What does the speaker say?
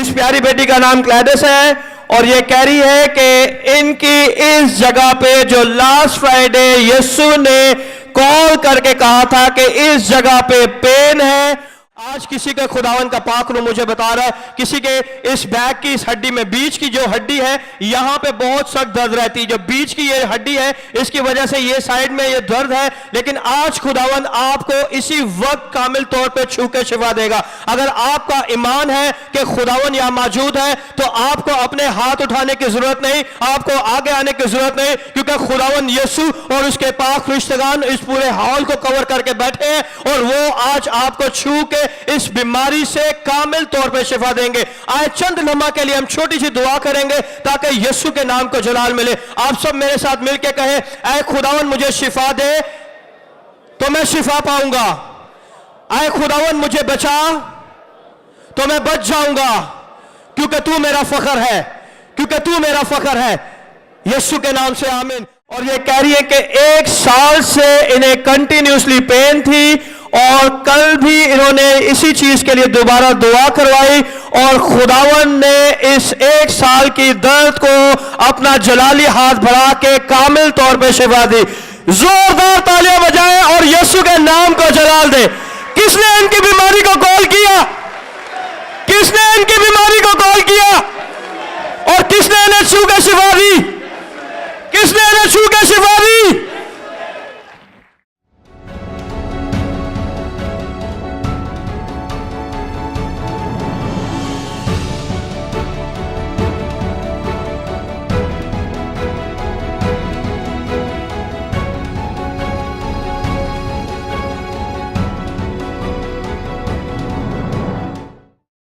इस प्यारी बेटी का नाम ग्लैडिस है और ये कह रही है कि इनकी इस जगह पे जो लास्ट फ्राइडे यीशु ने कॉल करके कहा था कि इस जगह पे पेन है, आज किसी के खुदावन का पाक रूह मुझे बता रहा है किसी के इस बैक की इस हड्डी में बीच की जो हड्डी है यहां पे बहुत सख्त दर्द रहती है। जो बीच की ये हड्डी है इसकी वजह से ये साइड में ये दर्द है, लेकिन आज खुदावन आपको इसी वक्त कामिल तौर पे छू के शिफा देगा। अगर आपका ईमान है कि खुदावन यहां मौजूद है तो आपको अपने हाथ उठाने की जरूरत नहीं, आपको आगे आने की जरूरत नहीं, क्योंकि खुदावन यीशु और उसके पाक फरिश्तेगान इस पूरे हॉल को कवर करके बैठे हैं और वो आज आपको छू के इस बीमारी से कामिल तौर पे शिफा देंगे। आए चंद लम्हा के लिए हम छोटी सी दुआ करेंगे ताकि यीशु के नाम को जलाल मिले। आप सब मेरे साथ मिलकर कहें, ऐ खुदावन मुझे शिफा दे तो मैं शिफा पाऊंगा, ऐ खुदावन मुझे बचा तो मैं बच जाऊंगा, क्योंकि तू मेरा फखर है, क्योंकि तू मेरा फखर है। यीशु के नाम से आमीन। और ये कह रही है कि 1 साल से इन्हें कंटिन्यूसली पेन थी और कल भी इन्होंने इसी चीज के लिए दोबारा दुआ करवाई और खुदावन ने इस 1 साल की दर्द को अपना जलाली हाथ बढ़ा के कामिल तौर पे शिफा दी। जोरदार तालियां बजाएं और यीशु के नाम को जलाल दे। किसने इनकी बीमारी को कॉल किया? किसने इनकी बीमारी को कॉल किया? और किसने इन्हें छू के शिफा दी? किसने इन्हें छू के शिफा